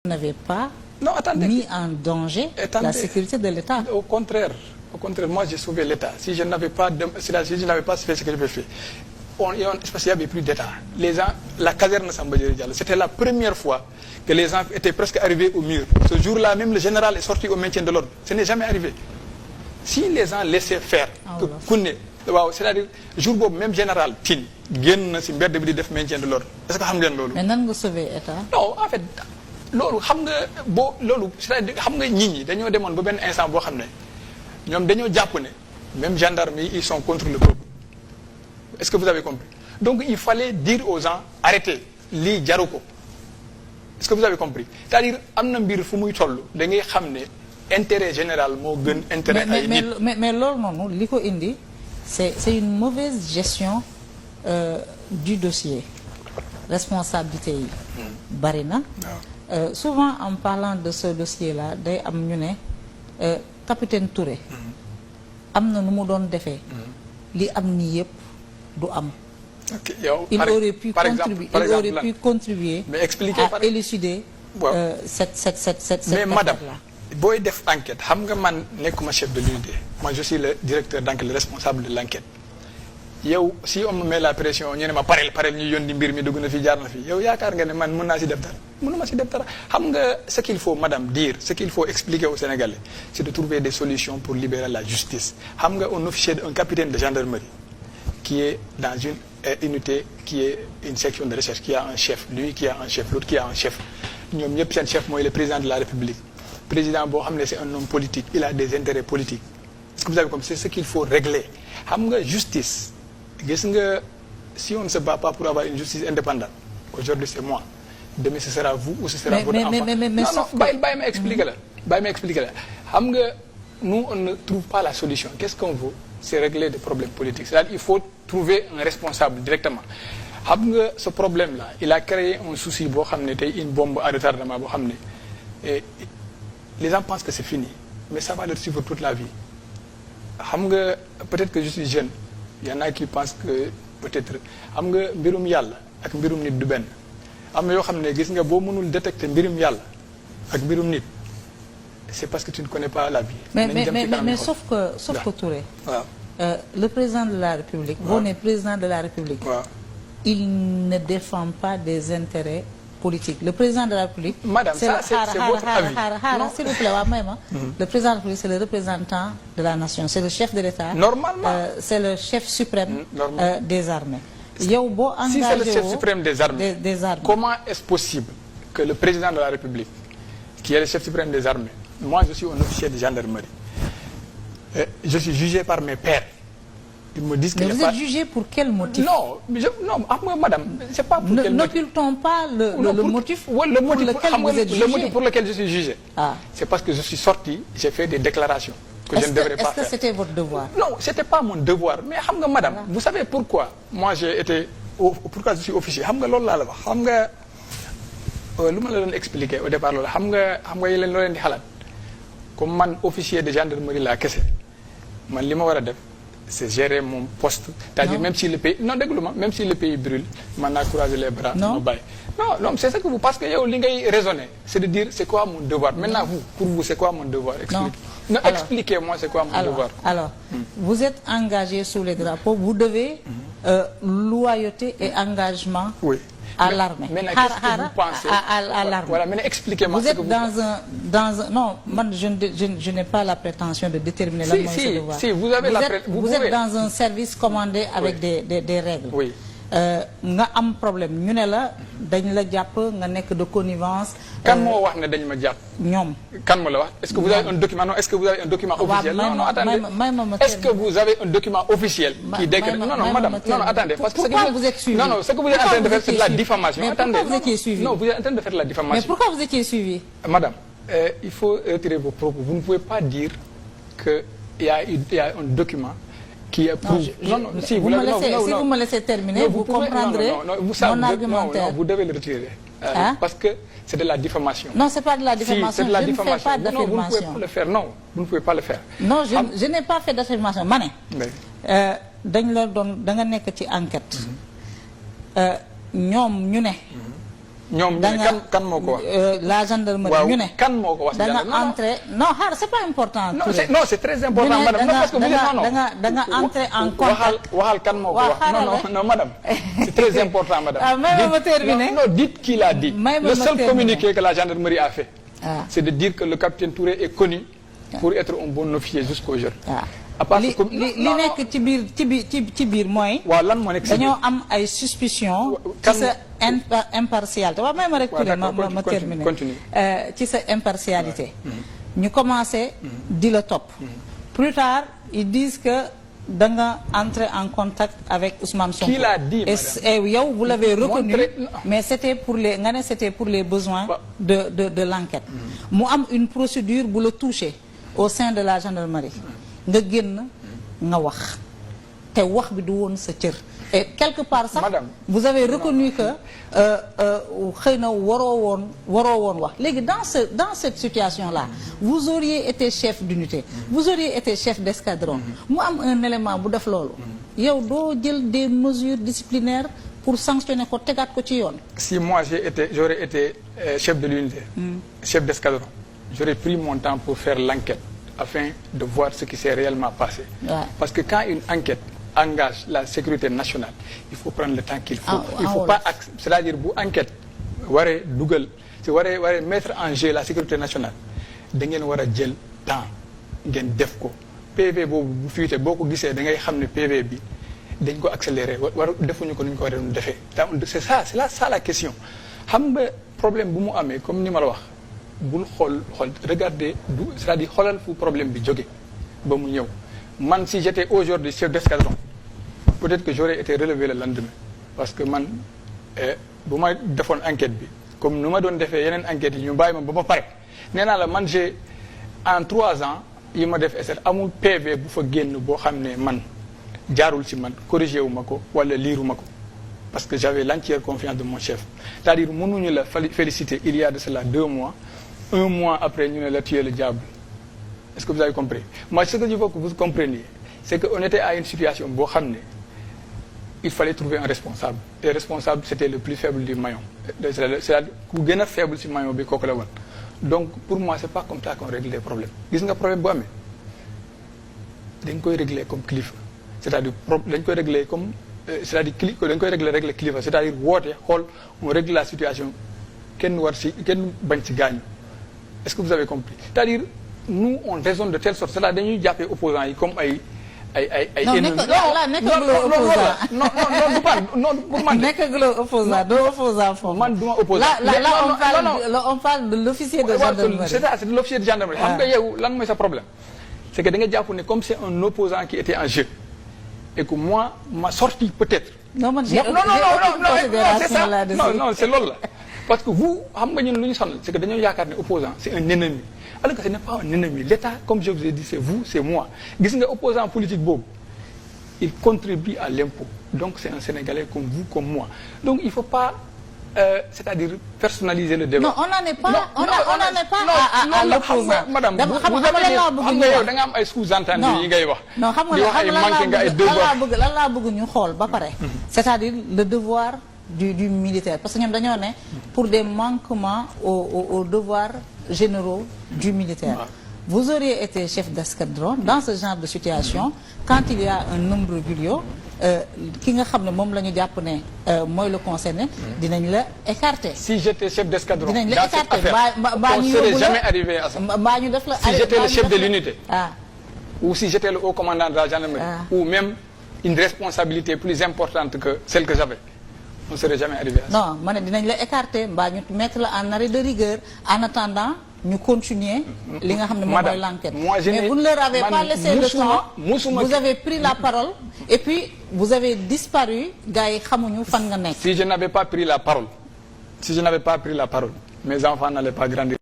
n'avez pas mis en danger la sécurité de l'État. Au contraire, moi j'ai sauvé l'État. Si je n'avais pas fait ce que je fais, parce qu'il n'y avait plus d'État. Les gens, la caserne Samba Diéry Diallo, c'était la première fois que les gens étaient presque arrivés au mur. Ce jour-là, même le général est sorti au maintien de l'ordre. Ce n'est jamais arrivé. Si les gens laissaient faire, c'est-à-dire jour boobu même général Tine génn na si mbedd bi di def maintien de l'ordre. Est-ce que xam ngeen loolu? Mais nan nga sauver État? Non, en fait loolu xam nga loolu c'est-à-dire xam nga nit ñi dañoo demoon ba benn instant boo xam ne ñoom dañoo jàpp ne même gendarmes yi ils sont contre le peuple. Est-ce que vous avez compris? Donc il fallait dire aux gens arrêtez lii jaru ko. Est-ce que vous avez compris? C'est-à-dire am na mbir fu muy toll da ngay xam ne intérêt général moo gën intérêt ay nit. mais loolu noonu li ko indi c'est une mauvaise gestion du dossier. Responsabilité yi bari na. Souvent en parlant de ce dossier-là day am ñu ne capitaine Touré am na nu mu doon defee li am nii yëpp du am. Ok, yow, il aurait pu contribuer mais expliquer à élucider cette mais madame affaire-là. booy def enquête xam nga man nekkuma chef de l'unité, moi je suis le directeur d'enquête, le responsable de l'enquête. yow si on me met la pression ñu ne ma parel ñu yónni mbir mi dugg na fi jaar na fi yow yaakaar nga ne man mën naa si def dara mënuma si def dara. xam nga ce qu'il faut madame dire, ce qu'il faut expliquer aux Sénégalais, c'est de trouver des solutions pour libérer la justice. xam nga un officier, un capitaine de gendarmerie qui est dans une unité qui est une section de recherche, qui a un chef, lui qui a un chef, l'autre qui a un chef, ñoom ñëpp seen chef mooy le président de la République. Président boo xam ne c'est un homme politique, il a des intérêts politiques. Est-ce que vous avez compris? C'est ce qu'il faut régler. xam nga justice gis nga, si on ne se bat pas pour avoir une justice indépendante, aujourd'hui c'est moi, demain ce sera vous ou ce sera votre enfant. Non, bàyyi ma expliquer la xam nga, nous on ne trouve pas la solution. Qu'est-ce qu'on veut? C'est régler des problèmes politiques. C'est-à-dire il faut trouver un responsable directement. xam nga ce problème là il a créé un souci boo xam ne tey une bombe à retardement boo xam ne les gens pensent que c'est fini mais ça va leur suivre toute la vie. xam nga peut-être que je suis jeune, il y en a qui pensent que peut-être xam nga mbirum yàlla ak mbirum nit du benn. am na yoo xam ne gis nga boo mënul détecter mbirum yàlla ak mbirum nit c'est parce que tu ne connais pas la vie. mais sauf que Touré. waaw le président de la République. boo nee président de la République. waaw il ne défend pas des intérêts politiques. Le président de la République. Madame, ça c'est votre avis. S'il vous plaît, le président de la République c'est le représentant de la nation, c'est le chef de l'État. Normalement. C'est le chef suprême des armées. yow boo engagé si c'est le chef suprême des armées, comment est-ce possible que le président de la République, qui est le chef suprême des armées, moi je suis un officier de gendarmerie, je suis jugé par mes pairs. Ils me disent que mais vous êtes jugé pour quel motif? Non, madame, c'est pas pour quel motif. N'occultons pas le motif pour lequel je suis jugé. C'est parce que je suis sorti, j'ai fait des déclarations que je ne devrais pas faire. Est-ce que c'était votre devoir? Non, c'était pas mon devoir. Mais xam nga madame, vous savez pourquoi moi j'ai été pourquoi je suis officier? Xam nga loolu laa la wax. Xam nga lu ma la doon expliquer au départ loolu xam nga yéen loo leen di xalaat comme man officier de gendarmerie laa kese man li ma war a def c'est gérer mon poste. C'est-à-dire même si le pays même si le pays brûle man naa croiser les bras. non c'est ça que vous, parce que yow li ngay raisonner c'est de dire c'est quoi mon devoir. Maintenant pour vous c'est quoi mon devoir? Expliquez-moi c'est quoi mon devoir. Alors vous êtes engagé sous les drapeaux, vous devez loyauté et engagement. Oui. À l'armée. Maintenant, qu'est-ce que vous pensez? À l'armée. Voilà, maintenant expliquez-moi. Vous êtes non, moi je n'ai pas la prétention de déterminer la moindre devoir. Si, vous avez vous êtes dans un service commandé avec des règles. Oui. nga am problème ñu ne la dañ la jàpp nga nekk de connivence. Kan moo wax ne dañ ma jàpp. ñoom. Kan moo la wax? Est-ce que vous avez un document? Non, est-ce que vous avez un document officiel? Non, attendez. Est-ce que vous avez un document officiel qui décrète? Non, madame. Non, attendez. Parce que pourquoi vous êtes suivi? Non, ce que vous êtes en train de faire c'est de la diffamation. Mais pourquoi vous étiez suivi? Non, vous êtes en train de faire de la diffamation. Mais pourquoi vous étiez suivi? Madame, il faut retirer vos propos. Vous ne pouvez pas dire que il y a un document qui approuve. Si vous me laissez terminer, vous comprendrez mon argumentaire. Non, vous devez le retirer. Parce que c'est de la diffamation. Non, c'est pas de la diffamation. Si, c'est de la diffamation. Je ne fais pas d'affirmation. Non, vous ne pouvez pas le faire. Non, vous ne pouvez pas le faire. Non, je n'ai pas fait d'affirmation. Ma ne dañ la doon da nga nekk ci enquête. ñoom ñu ne ñoom kan moo ko wax. la gendarmerie ñu ne. kan moo ko wax da nga entré non xaar c'est pas important. non c'est très important madame. non parce que da nga entré en contact. waxal kan moo ko wax. non madame. c'est très important madame. may ma terminer. non dites qui l'a dit. Le seul communiqué que la gendarmerie a fait. C'est de dire que le capitaine Touré est connu pour être un bon officier jusqu'aujourd'hui. li nekk ci biir mooy. waaw lan moo nekk ci biir dañoo am ay suspicion ci sa impartialité waaw may ma rek Touré ma terminer ci sa impartialité. ñu commencé di la topp. Plus tard ils disent que da nga entrer en contact avec Ousmane Sonko. Qui l'a dit et yow vous l'avez reconnu mais c'était pour les besoins de l'enquête. mu am une procédure bu la touché au sein de la gendarmerie. nga génn nga wax te wax bi du woon sa cër et quelque part sax vous avez reconnu que xëy na waroo woon wax léegi dans cette situation là vous auriez été chef d'unité vous auriez été chef d'escadron mu am un élément bu def loolu yow doo jël des mesures disciplinaires pour sanctionner ko tegaat ko ci yoon. Si moi j'aurais été chef de l'unité chef d'escadron j'aurais pris mon temps pour faire l'enquête afin de voir ce qui s'est réellement passé. Parce que quand une enquête engage la sécurité nationale, il faut prendre le temps qu'il faut. Il faut pas, c'est-à-dire bu enquête waree dugal si waree mettre en jeu la sécurité nationale da ngeen war a jël temps ngeen def ko PV boobu bu fuite boo ko gisee da ngay xam ne PV bi dañ ko accéléré defuñu ko nu ñu ko war a defee. C'est ça la question xam nga problème bu mu amee comme ni ma la wax. bul xool regardez c'est-à-dire xoolal fu problème bi jóge ba mu ñëw man si j'étais aujourd'hui chef d'escadron peut-être que j'aurais été relevé le lendemain parce que man bu ma defoon enquête bi comme nu ma doon defee yeneen enquêtes yi ñu bàyyi ma ba ma pare nee naa la man j'ai en 3 ans yi ma def essai amul PV bu fa génn boo xam ne man jaarul ci man corrigé wu ma ko wala liiru ma ko parce que j'avais l'entière confiance de mon chef c'est-à-dire mënuñu la féliciter il y a de cela 2 mois 1 mois après ñu ne la tuer le diable est-ce que vous avez compris moi ce que je veux que vous compreniez c'est que on était à une situation boo xam ne il fallait trouver un responsable et responsable c'était le plus faible du maillon c'est-à-dire ku gën a faible ci maillon bi kooku la woon donc pour moi c'est pas comme ça qu'on règle les problèmes gis nga problème bu amee dañ koy régler comme kilifa c'est-à-dire dañ koy régler comme c'est-à-dire dañ koy régler kilifa c'est-à-dire woote xool on règle la situation kenn bañ ci gaañu. Est-ce que vous avez compris? C'est-à-dire nous on raisonne de telle sorte c'est-à-dire dañuy jàppee opposants yi comme ay ennemis. non pour man nekkaguloo opposant doo opposant foofu. man duma opposant. là on parle de l'officier de gendarmerie. C'est ça, c'est de l'officier de gendarmerie. xam nga yow lan mooy sa problème. C'est que da nga jàpp ne comme c'est un opposant qui était en jeu et que moi ma sortie peut-être. non man j'ai c'est ça non c'est loolu la. Parce que vous xam nga ñun lu ñu sonal c'est que dañoo yaakaar ne opposant c'est un ennemi alors que ce n'est pas un ennemi l'État comme je vous ai dit c'est vous c'est moi gis nga opposant politique boobu il contribue à l'impôt donc c'est un Sénégalais comme vous comme moi donc il faut pas c'est-à-dire personnaliser le débat. Non on n'en est pas à l'opposant. Madame xam nga yow da nga am ay sous-entendus yi ngay wax. non xam nga lan laa bëgg ñu xool ba pare. c'est-à-dire le devoir du militaire parce que ñoom dañoo ne pour des manquements aux devoirs généraux du militaire. Vous auriez été chef d'escadron dans ce genre de situation quand il y a un nombre glio ki nga xam ne moom la ñu jàpp ne mooy le concerné dinañ la écarter. Si j'étais chef d'escadron dinañ la écarter on serait jamais arrivé à ça. mbaa ñu def la si j'étais le chef de l'unité ou si j'étais le haut commandant de la gendarmerie ou même une responsabilité plus importante que celle que j'avais on serait jamais arrivé à ça. Non ma ne dinañ la écarter mbaa ñu mettre la en arrêt de rigueur en attendant ñu continuer li nga xam ne moom mooy l'enquête. Mais vous ne leur avez pas laissé le temps. Vous avez pris la parole et puis vous avez disparu gars yi xamuñu fan nga nekk. Si je n'avais pas pris la parole mes enfants n'allaient pas grandir.